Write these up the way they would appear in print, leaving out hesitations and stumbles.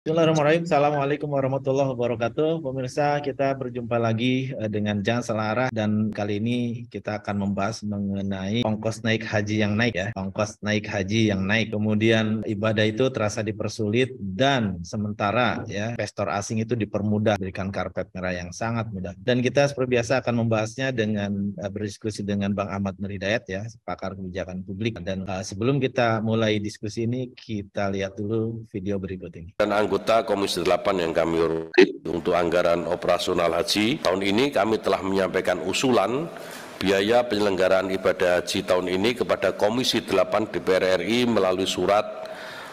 Bismillahirrahmanirrahim. Assalamualaikum warahmatullahi wabarakatuh. Pemirsa, kita berjumpa lagi dengan Jan Selarah dan kali ini kita akan membahas mengenai ongkos naik haji yang naik ya. Ongkos naik haji yang naik. Kemudian ibadah itu terasa dipersulit dan sementara ya investor asing itu dipermudah, berikan karpet merah yang sangat mudah. Dan kita seperti biasa akan membahasnya dengan berdiskusi dengan Bang Ahmad Nurhidayat ya, pakar kebijakan publik. Dan sebelum kita mulai diskusi ini, kita lihat dulu video berikut ini. Dan anggota Komisi 8 yang kami hormati, untuk anggaran operasional haji tahun ini kami telah menyampaikan usulan biaya penyelenggaraan ibadah haji tahun ini kepada Komisi 8 DPR RI melalui surat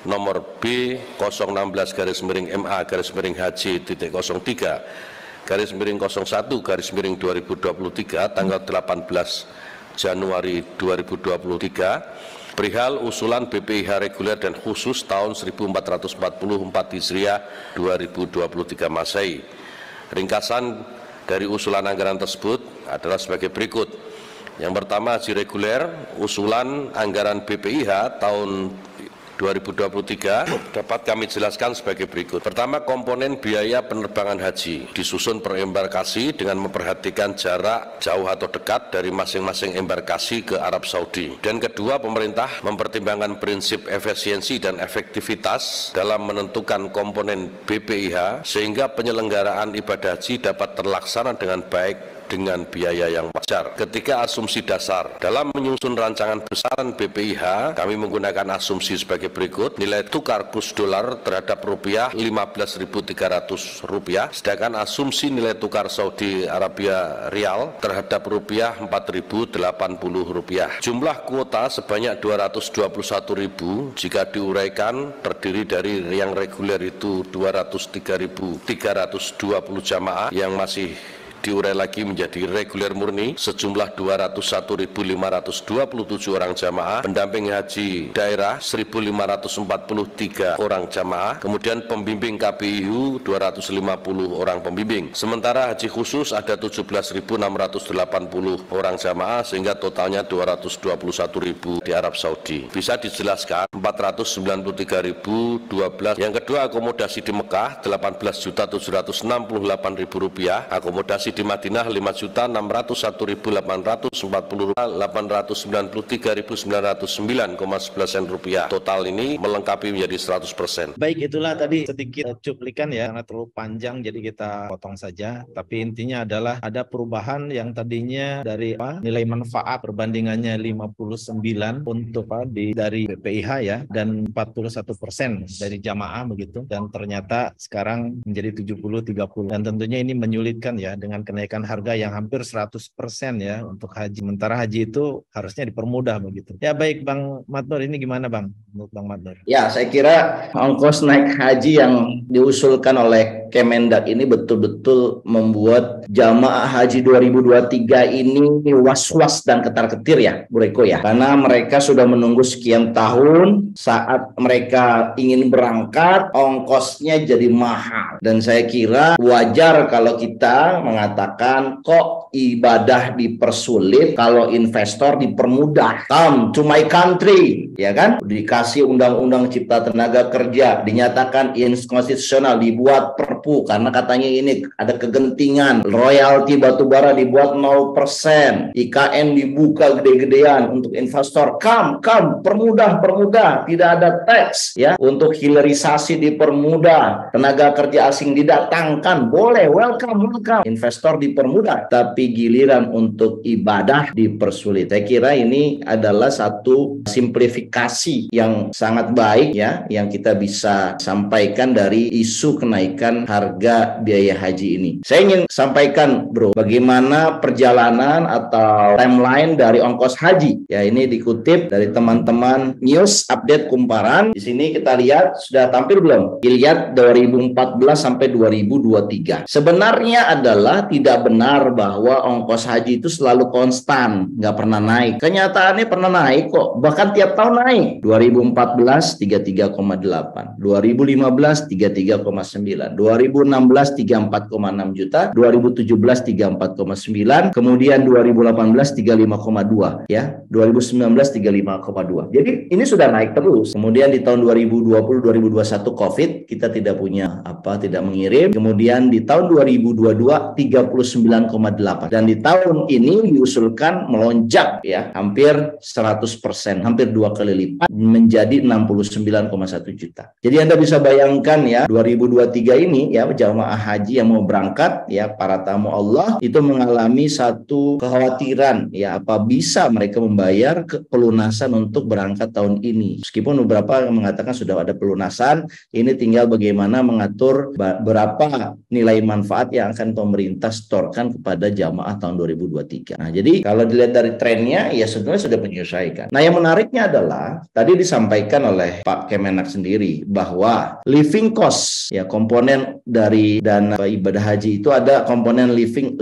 nomor B-MA/MA/03/01/2023 tanggal 18 Januari 2023 perihal usulan BPIH reguler dan khusus tahun 1444 Hijriah 2023 Masehi. Ringkasan dari usulan anggaran tersebut adalah sebagai berikut. Yang pertama, haji reguler, usulan anggaran BPIH tahun 2023 dapat kami jelaskan sebagai berikut. Pertama, komponen biaya penerbangan haji disusun per embarkasi dengan memperhatikan jarak jauh atau dekat dari masing-masing embarkasi ke Arab Saudi. Dan kedua, pemerintah mempertimbangkan prinsip efisiensi dan efektivitas dalam menentukan komponen BPIH sehingga penyelenggaraan ibadah haji dapat terlaksana dengan baik dengan biaya yang wajar. Ketika asumsi dasar dalam menyusun rancangan besaran BPIH, kami menggunakan asumsi sebagai berikut. Nilai tukar kurs dolar terhadap rupiah Rp15.300, sedangkan asumsi nilai tukar Saudi Arabia rial terhadap rupiah Rp4.080. Jumlah kuota sebanyak 221.000 jika diuraikan terdiri dari yang reguler itu 203.320 jamaah yang masih diurai lagi menjadi reguler murni sejumlah 201.527 orang jamaah, pendamping haji daerah 1.543 orang jamaah, kemudian pembimbing KPIU 250 orang pembimbing. Sementara haji khusus ada 17.680 orang jamaah sehingga totalnya 221.000 di Arab Saudi. Bisa dijelaskan 493.012. Yang kedua, akomodasi di Mekah 18.768.000 rupiah, akomodasi di Madinah 5.601.840, 893.909,11 rupiah. Total ini melengkapi menjadi 100%. Baik, itulah tadi sedikit cuplikan ya, karena terlalu panjang jadi kita potong saja. Tapi intinya adalah ada perubahan yang tadinya dari nilai manfaat perbandingannya 59 untuk dari BPIH ya, dan 41% dari jamaah begitu, dan ternyata sekarang menjadi 70-30. Dan tentunya ini menyulitkan ya dengan kenaikan harga yang hampir 100% ya untuk haji. Sementara haji itu harusnya dipermudah begitu. Ya baik, Bang Madnur, ini gimana Bang? Menurut Bang Madnur? Ya, saya kira ongkos naik haji yang diusulkan oleh Kemendak ini betul-betul membuat jamaah haji 2023 ini was-was dan ketar-ketir ya, Bu Reko ya. Karena mereka sudah menunggu sekian tahun, saat mereka ingin berangkat, ongkosnya jadi mahal. Dan saya kira wajar kalau kita mengatakan kok ibadah dipersulit kalau investor dipermudah. Come to my country, ya kan? Dikasih undang-undang cipta tenaga kerja, dinyatakan inkonstitusional, dibuat perpu karena katanya ini ada kegentingan, royalti batubara dibuat 0%, IKN dibuka gede-gedean untuk investor. Come, permudah, tidak ada tax ya, untuk hilirisasi dipermudah, tenaga kerja asing didatangkan, boleh, welcome, investor dipermudah, tapi giliran untuk ibadah dipersulit. Saya kira ini adalah satu simplifikasi yang sangat baik ya, yang kita bisa sampaikan dari isu kenaikan harga biaya haji ini. Saya ingin sampaikan bro, bagaimana perjalanan atau timeline dari ongkos haji. Ya, ini dikutip dari teman-teman News Update Kumparan. Di sini kita lihat sudah tampil belum? Dilihat 2014 sampai 2023. Sebenarnya adalah tidak benar bahwa ongkos haji itu selalu konstan, nggak pernah naik. Kenyataannya pernah naik kok, bahkan tiap tahun naik. 2014 33,8, 2015 33,9, 2016 34,6 juta, 2017 34,9, kemudian 2018 35,2 ya, 2019 35,2. Jadi ini sudah naik terus. Kemudian di tahun 2020 2021 Covid kita tidak punya tidak mengirim. Kemudian di tahun 2022 39,8 dan di tahun ini diusulkan melonjak ya hampir 100%, hampir 2 kali lipat menjadi 69,1 juta. Jadi Anda bisa bayangkan ya 2023 ini ya jamaah haji yang mau berangkat ya para tamu Allah itu mengalami satu kekhawatiran ya apa bisa mereka membayar pelunasan untuk berangkat tahun ini. Meskipun beberapa yang mengatakan sudah ada pelunasan, ini tinggal bagaimana mengatur berapa nilai manfaat yang akan pemerintah setorkan kepada jamaah tahun 2023. Nah, jadi kalau dilihat dari trennya ya sebenarnya sudah menyesuaikan. Nah, yang menariknya adalah tadi disampaikan oleh Pak Kemenak sendiri bahwa living cost ya komponen dari dana ibadah haji itu ada komponen living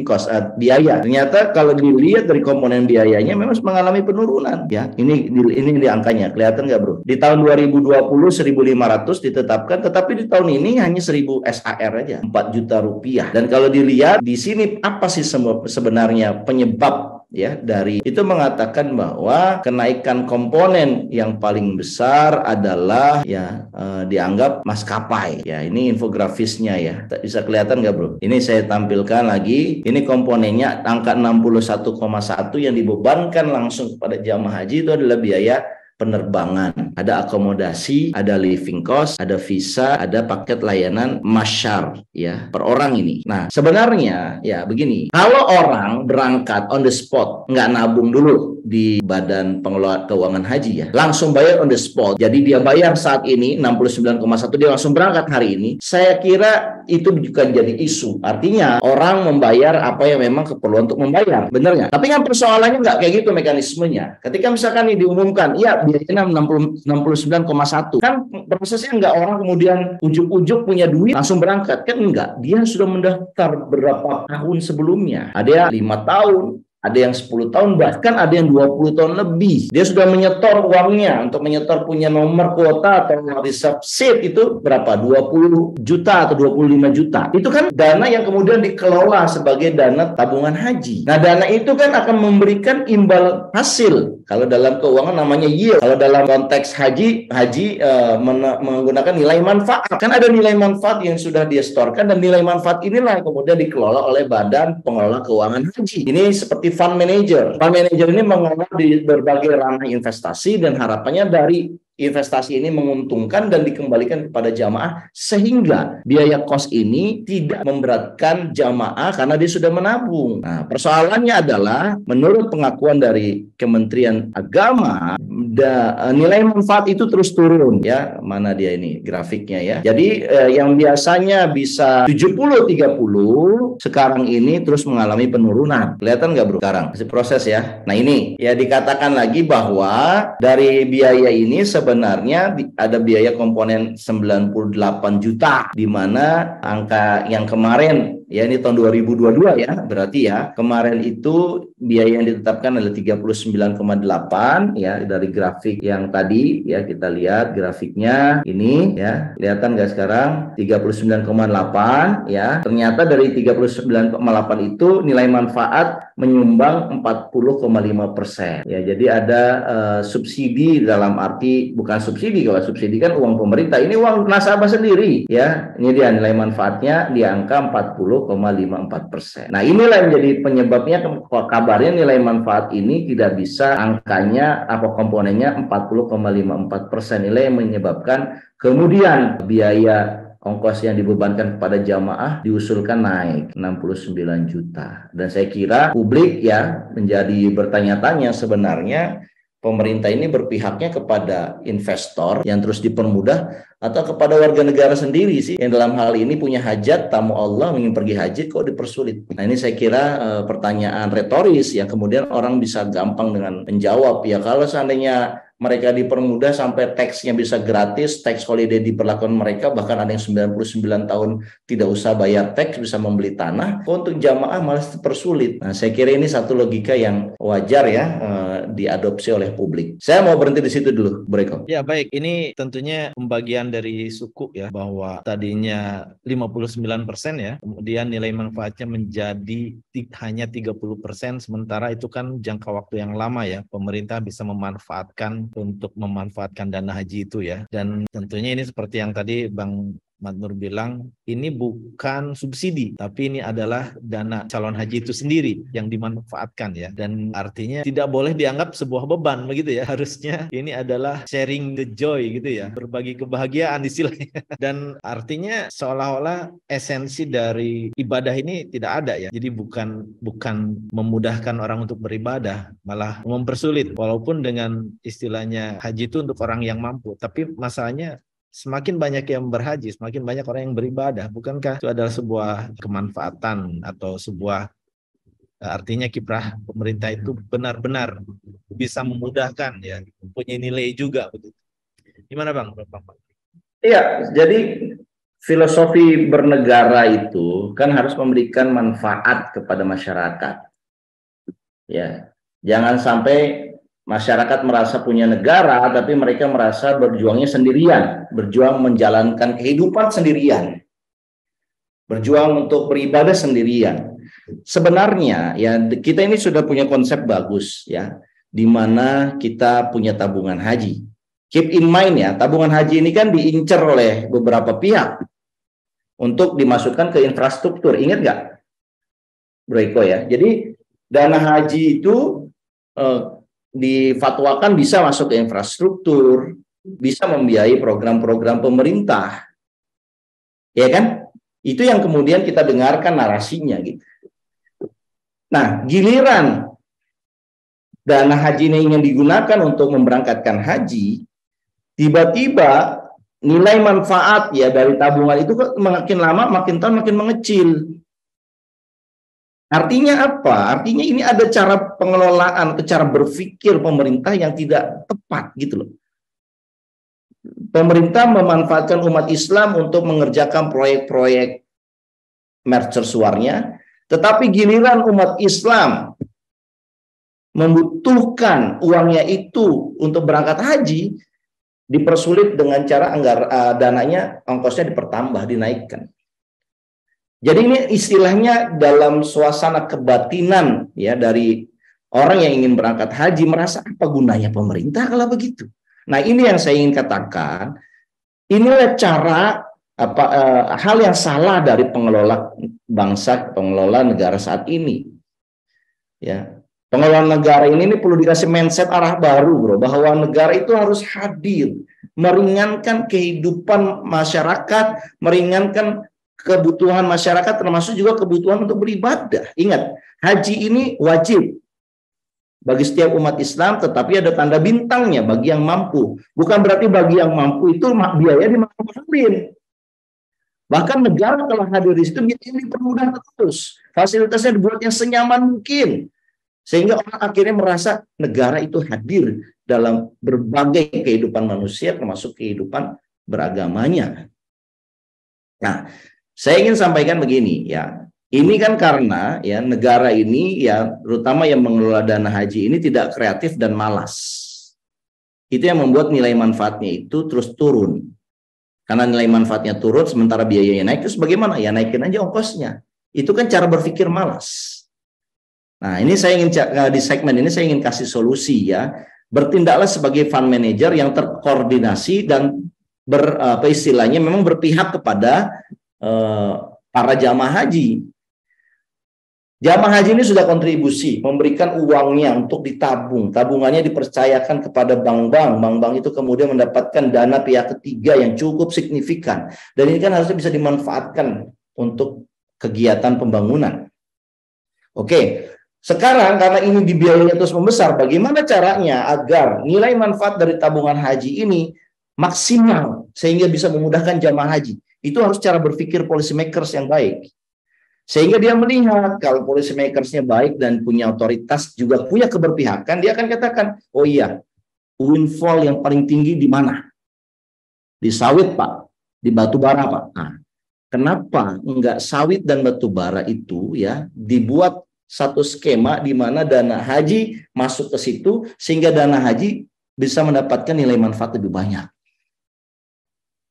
cost biaya. Ternyata kalau dilihat dari komponen biayanya memang mengalami penurunan ya. Ini di angkanya kelihatan nggak bro? Di tahun 2020 1.500 ditetapkan, tetapi di tahun ini hanya 1.000 SAR aja, 4 juta rupiah. Dan kalau dilihat di sini apa sih sebenarnya penyebab ya dari itu mengatakan bahwa kenaikan komponen yang paling besar adalah ya dianggap maskapai. Ya ini infografisnya ya. Bisa kelihatan nggak bro? Ini saya tampilkan lagi. Ini komponennya angka 61,1 yang dibebankan langsung kepada jamaah haji itu adalah biaya penerbangan, ada akomodasi, ada living cost, ada visa, ada paket layanan masyar ya per orang ini. Nah sebenarnya ya begini, kalau orang berangkat on the spot nggak nabung dulu di Badan Pengelola Keuangan Haji ya, langsung bayar on the spot, jadi dia bayar saat ini 69,1 dia langsung berangkat hari ini, saya kira itu bukan jadi isu. Artinya orang membayar apa yang memang keperluan untuk membayar, benar nggak? Tapi kan persoalannya nggak kayak gitu mekanismenya. Ketika misalkan ini diumumkan, ya biayanya 69,1, kan prosesnya nggak orang kemudian ujuk-ujuk punya duit langsung berangkat, kan enggak. Dia sudah mendaftar berapa tahun sebelumnya, ada 5 tahun, ada yang 10 tahun, bahkan ada yang 20 tahun lebih. Dia sudah menyetor uangnya untuk menyetor punya nomor kuota atau reserve seat itu berapa? 20 juta atau 25 juta. Itu kan dana yang kemudian dikelola sebagai dana tabungan haji. Nah, dana itu kan akan memberikan imbal hasil. Kalau dalam keuangan namanya yield. Kalau dalam konteks haji menggunakan nilai manfaat. Kan ada nilai manfaat yang sudah dia setorkan dan nilai manfaat inilah yang kemudian dikelola oleh Badan Pengelola Keuangan Haji. Ini seperti fund manager. Fund manager ini mengelola di berbagai ranah investasi dan harapannya dari investasi ini menguntungkan dan dikembalikan kepada jamaah sehingga biaya kos ini tidak memberatkan jamaah karena dia sudah menabung. Nah, persoalannya adalah menurut pengakuan dari Kementerian Agama nilai manfaat itu terus turun ya. Mana dia ini grafiknya ya. Jadi yang biasanya bisa 70-30 sekarang ini terus mengalami penurunan. Kelihatan nggak bro sekarang? Masih proses ya. Nah ini ya dikatakan lagi bahwa dari biaya ini sebenarnya ada biaya komponen 98 juta, di mana angka yang kemarin ya ini tahun 2022 ya, berarti ya kemarin itu biaya yang ditetapkan adalah 39,8 ya dari grafik yang tadi ya, kita lihat grafiknya ini ya, kelihatan nggak sekarang 39,8 ya, ternyata dari 39,8 itu nilai manfaat menyumbang 40,5% ya, jadi ada subsidi dalam arti bukan subsidi, kalau subsidi kan uang pemerintah, ini uang nasabah sendiri ya, ini dia nilai manfaatnya di angka 40,54%. Nah inilah yang menjadi penyebabnya kabarnya nilai manfaat ini tidak bisa angkanya apa komponennya 40,54%, nilai yang menyebabkan kemudian biaya ongkos yang dibebankan kepada jamaah diusulkan naik 69 juta. Dan saya kira publik ya menjadi bertanya-tanya sebenarnya pemerintah ini berpihaknya kepada investor yang terus dipermudah atau kepada warga negara sendiri sih yang dalam hal ini punya hajat tamu Allah ingin pergi haji kok dipersulit. Nah ini saya kira pertanyaan retoris yang kemudian orang bisa gampang dengan menjawab ya, kalau seandainya mereka dipermudah sampai tax-nya bisa gratis, tax holiday diberlakukan mereka, bahkan ada yang 99 tahun tidak usah bayar tax, bisa membeli tanah. Untuk jamaah malah dipersulit. Nah, saya kira ini satu logika yang wajar ya diadopsi oleh publik. Saya mau berhenti di situ dulu, Bu Eko. Ya baik, ini tentunya pembagian dari suku ya, bahwa tadinya 59% ya, kemudian nilai manfaatnya menjadi hanya 30%, sementara itu kan jangka waktu yang lama ya, pemerintah bisa memanfaatkan untuk memanfaatkan dana haji itu ya. Dan tentunya ini seperti yang tadi Bang Madnur bilang, ini bukan subsidi, tapi ini adalah dana calon haji itu sendiri yang dimanfaatkan ya. Dan artinya tidak boleh dianggap sebuah beban begitu ya. Harusnya ini adalah sharing the joy gitu ya, berbagi kebahagiaan istilahnya. Dan artinya seolah-olah esensi dari ibadah ini tidak ada ya. Jadi bukan memudahkan orang untuk beribadah, malah mempersulit. Walaupun dengan istilahnya haji itu untuk orang yang mampu, tapi masalahnya semakin banyak yang berhaji, semakin banyak orang yang beribadah. Bukankah itu adalah sebuah kemanfaatan atau sebuah artinya kiprah pemerintah itu benar-benar bisa memudahkan ya, punya nilai juga begitu. Gimana Bang? Iya, jadi filosofi bernegara itu kan harus memberikan manfaat kepada masyarakat. Ya, jangan sampai masyarakat merasa punya negara, tapi mereka merasa berjuangnya sendirian, berjuang menjalankan kehidupan sendirian, berjuang untuk beribadah sendirian. Sebenarnya ya kita ini sudah punya konsep bagus ya, di mana kita punya tabungan haji. Keep in mind ya, tabungan haji ini kan diincar oleh beberapa pihak untuk dimasukkan ke infrastruktur. Ingat nggak, Bro Eko ya? Jadi dana haji itu difatwakan bisa masuk ke infrastruktur, bisa membiayai program-program pemerintah. Ya kan? Itu yang kemudian kita dengarkan narasinya gitu. Nah, giliran dana haji ini ingin digunakan untuk memberangkatkan haji, tiba-tiba nilai manfaat ya dari tabungan itu makin lama, makin tahun makin mengecil. Artinya apa? Artinya ini ada cara pengelolaan, cara berpikir pemerintah yang tidak tepat gitu loh. Pemerintah memanfaatkan umat Islam untuk mengerjakan proyek-proyek mercusuarnya, tetapi giliran umat Islam membutuhkan uangnya itu untuk berangkat haji, dipersulit dengan cara dananya, ongkosnya dipertambah, dinaikkan. Jadi ini istilahnya dalam suasana kebatinan ya dari orang yang ingin berangkat haji merasa apa gunanya pemerintah kalau begitu. Nah, ini yang saya ingin katakan. Inilah cara hal yang salah dari pengelola bangsa, pengelola negara saat ini. Ya, pengelola negara ini perlu dikasih mindset arah baru, bro, bahwa negara itu harus hadir, meringankan kehidupan masyarakat, meringankan kebutuhan masyarakat, termasuk juga kebutuhan untuk beribadah. Ingat, haji ini wajib bagi setiap umat Islam, tetapi ada tanda bintangnya bagi yang mampu. Bukan berarti bagi yang mampu itu biaya dimaklumin. Bahkan negara telah hadir di situ, ini dipermudah terus. Fasilitasnya dibuat yang senyaman mungkin. Sehingga orang akhirnya merasa negara itu hadir dalam berbagai kehidupan manusia, termasuk kehidupan beragamanya. Nah, saya ingin sampaikan begini ya, ini kan karena ya negara ini ya terutama yang mengelola dana haji ini tidak kreatif dan malas. Itu yang membuat nilai manfaatnya itu terus turun. Karena nilai manfaatnya turun sementara biayanya naik, terus bagaimana? Ya naikin aja ongkosnya. Itu kan cara berpikir malas. Nah, ini saya ingin di segmen ini saya ingin kasih solusi ya. Bertindaklah sebagai fund manager yang terkoordinasi dan istilahnya memang berpihak kepada para jamaah haji. Jamaah haji ini sudah kontribusi, memberikan uangnya untuk ditabung. Tabungannya dipercayakan kepada bank-bank. Bank-bank itu kemudian mendapatkan dana pihak ketiga yang cukup signifikan. Dan ini kan harusnya bisa dimanfaatkan untuk kegiatan pembangunan. Oke, sekarang karena ini biayanya terus membesar, bagaimana caranya agar nilai manfaat dari tabungan haji ini maksimal sehingga bisa memudahkan jamaah haji? Itu harus cara berpikir policy makers yang baik. Sehingga dia melihat kalau policy makersnya baik dan punya otoritas, juga punya keberpihakan, dia akan katakan, oh iya, windfall yang paling tinggi di mana? Di sawit, Pak, di batu bara, Pak. Nah, kenapa enggak sawit dan batu bara itu ya dibuat satu skema di mana dana haji masuk ke situ sehingga dana haji bisa mendapatkan nilai manfaat lebih banyak.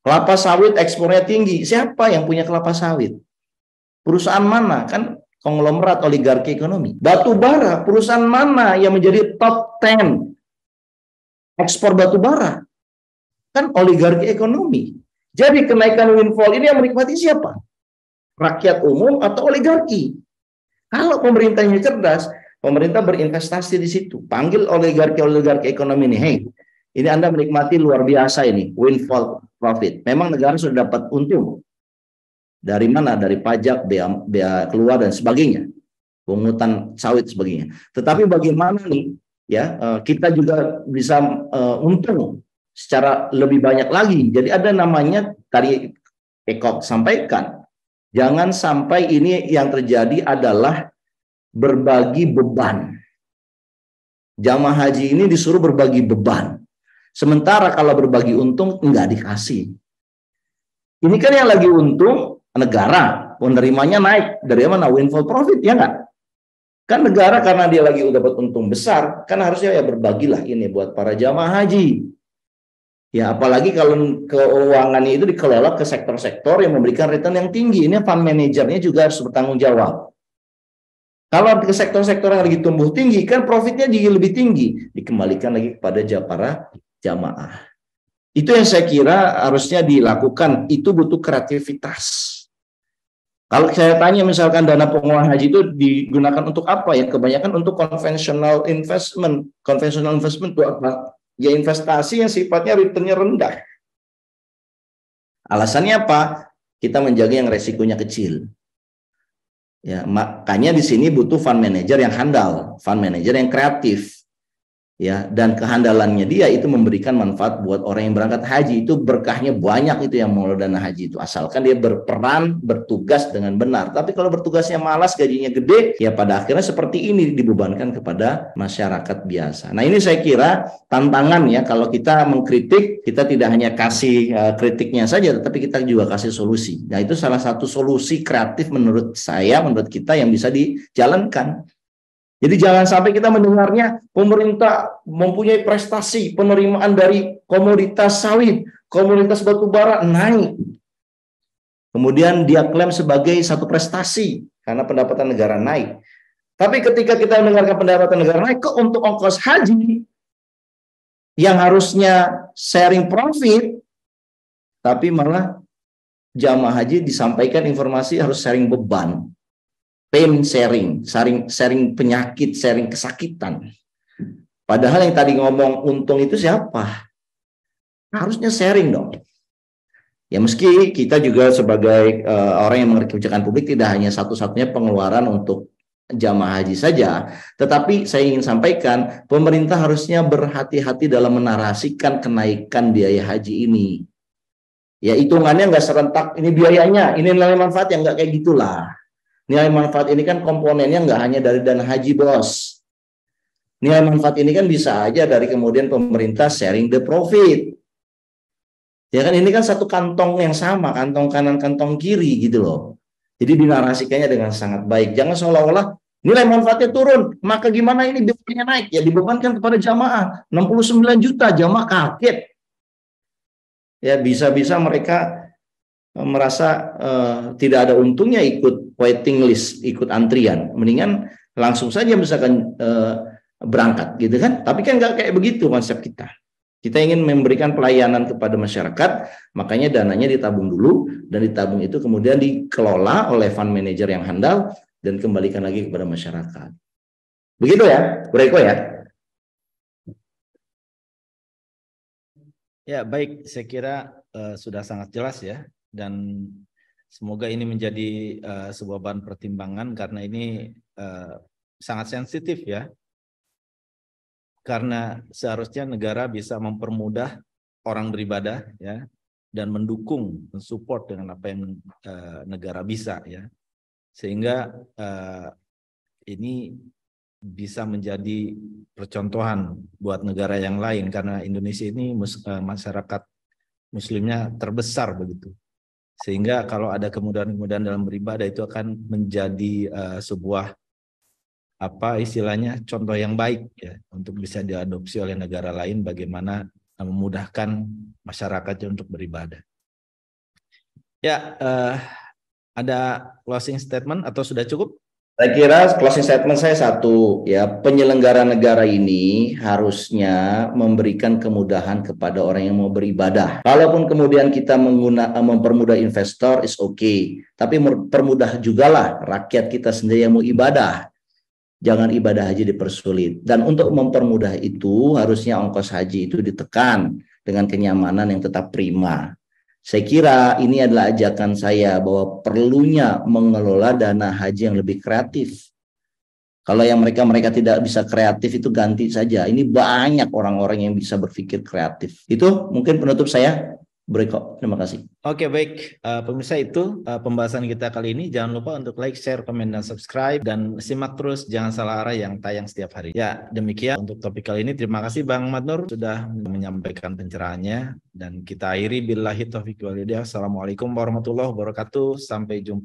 Kelapa sawit ekspornya tinggi. Siapa yang punya kelapa sawit? Perusahaan mana? Kan konglomerat oligarki ekonomi. Batu bara, perusahaan mana yang menjadi top 10 ekspor batu bara? Kan oligarki ekonomi. Jadi kenaikan windfall ini yang menikmati siapa? Rakyat umum atau oligarki? Kalau pemerintahnya cerdas, pemerintah berinvestasi di situ. Panggil oligarki ekonomi ini, hey, ini Anda menikmati luar biasa ini, windfall profit. Memang negara sudah dapat untung. Dari mana? Dari pajak, bea keluar dan sebagainya. Pungutan sawit sebagainya. Tetapi bagaimana nih ya kita juga bisa untung secara lebih banyak lagi. Jadi ada namanya tadi Eko sampaikan. Jangan sampai ini yang terjadi adalah berbagi beban. Jamaah haji ini disuruh berbagi beban. Sementara kalau berbagi untung, enggak dikasih. Ini kan yang lagi untung, negara. Penerimanya naik. Dari mana? Windfall profit, ya enggak? Kan negara karena dia lagi udah dapat untung besar, kan harusnya ya berbagilah ini buat para jamaah haji. Ya, apalagi kalau keuangannya itu dikelola ke sektor-sektor yang memberikan return yang tinggi. Ini fund manajernya juga harus bertanggung jawab. Kalau ke sektor-sektor yang lagi tumbuh tinggi, kan profitnya juga lebih tinggi. Dikembalikan lagi kepada para jamaah. Itu yang saya kira harusnya dilakukan. Itu butuh kreativitas. Kalau saya tanya misalkan dana pengeluaran haji itu digunakan untuk apa ya? Kebanyakan untuk conventional investment. Conventional investment itu apa? Ya investasi yang sifatnya returnnya rendah. Alasannya apa? Kita menjaga yang resikonya kecil. Ya, makanya di sini butuh fund manager yang handal, fund manager yang kreatif. Ya, dan kehandalannya dia itu memberikan manfaat buat orang yang berangkat haji. Itu berkahnya banyak itu yang mengelola dana haji itu, asalkan dia berperan bertugas dengan benar. Tapi kalau bertugasnya malas, gajinya gede, ya pada akhirnya seperti ini dibebankan kepada masyarakat biasa. Nah, ini saya kira tantangan ya, kalau kita mengkritik, kita tidak hanya kasih kritiknya saja, tetapi kita juga kasih solusi. Nah, itu salah satu solusi kreatif menurut saya, menurut kita yang bisa dijalankan. Jadi jangan sampai kita mendengarnya pemerintah mempunyai prestasi penerimaan dari komoditas sawit, komoditas batu bara naik. Kemudian dia klaim sebagai satu prestasi karena pendapatan negara naik. Tapi ketika kita mendengarkan pendapatan negara naik, kok untuk ongkos haji yang harusnya sharing profit, tapi malah jamaah haji disampaikan informasi harus sharing beban. Pain sharing penyakit, sharing kesakitan. Padahal yang tadi ngomong untung itu siapa? Harusnya sharing dong. Ya meski kita juga sebagai orang yang mengerti kebijakan publik tidak hanya satu-satunya pengeluaran untuk jamaah haji saja, tetapi saya ingin sampaikan pemerintah harusnya berhati-hati dalam menarasikan kenaikan biaya haji ini. Ya hitungannya nggak serentak ini biayanya, ini nilai manfaatnya nggak kayak gitulah. Nilai manfaat ini kan komponennya nggak hanya dari dana haji, bos. Nilai manfaat ini kan bisa aja dari kemudian pemerintah sharing the profit. Ya kan ini kan satu kantong yang sama, kantong kanan, kantong kiri gitu loh. Jadi dinarasikannya dengan sangat baik. Jangan seolah-olah nilai manfaatnya turun, maka gimana ini biayanya naik? Ya dibebankan kepada jamaah. 69 juta jamaah kaget. Ya bisa-bisa mereka merasa tidak ada untungnya ikut waiting list, ikut antrian. Mendingan langsung saja misalkan berangkat gitu kan. Tapi kan nggak kayak begitu konsep kita. Kita ingin memberikan pelayanan kepada masyarakat, makanya dananya ditabung dulu, dan ditabung itu kemudian dikelola oleh fund manager yang handal dan kembalikan lagi kepada masyarakat. Begitu ya, Bu Eko ya? Ya, baik. Saya kira sudah sangat jelas ya. Dan semoga ini menjadi sebuah bahan pertimbangan karena ini sangat sensitif ya. Karena seharusnya negara bisa mempermudah orang beribadah ya dan mendukung, mensupport dengan apa yang negara bisa ya. Sehingga ini bisa menjadi percontohan buat negara yang lain, karena Indonesia ini masyarakat muslimnya terbesar begitu. Sehingga kalau ada kemudahan-kemudahan dalam beribadah itu akan menjadi sebuah istilahnya contoh yang baik ya untuk bisa diadopsi oleh negara lain bagaimana memudahkan masyarakatnya untuk beribadah. Ya, ada closing statement atau sudah cukup? Saya kira closing statement saya satu, ya, penyelenggara negara ini harusnya memberikan kemudahan kepada orang yang mau beribadah. Kalaupun kemudian kita mempermudah investor, is okay. Tapi permudah jugalah rakyat kita sendiri yang mau ibadah. Jangan ibadah haji dipersulit. Dan untuk mempermudah itu, harusnya ongkos haji itu ditekan dengan kenyamanan yang tetap prima. Saya kira ini adalah ajakan saya bahwa perlunya mengelola dana haji yang lebih kreatif. Kalau yang mereka tidak bisa kreatif itu ganti saja. Ini banyak orang-orang yang bisa berpikir kreatif. Itu mungkin penutup saya. Berikut. Terima kasih. Oke, baik. Pemirsa, itu pembahasan kita kali ini. Jangan lupa untuk like, share, komen, dan subscribe. Dan simak terus Jangan Salah Arah yang tayang setiap hari. Ya, demikian untuk topik kali ini. Terima kasih Bang Madnur sudah menyampaikan pencerahannya. Dan kita akhiri billahi taufiq wal hidayah. Assalamualaikum warahmatullahi wabarakatuh. Sampai jumpa.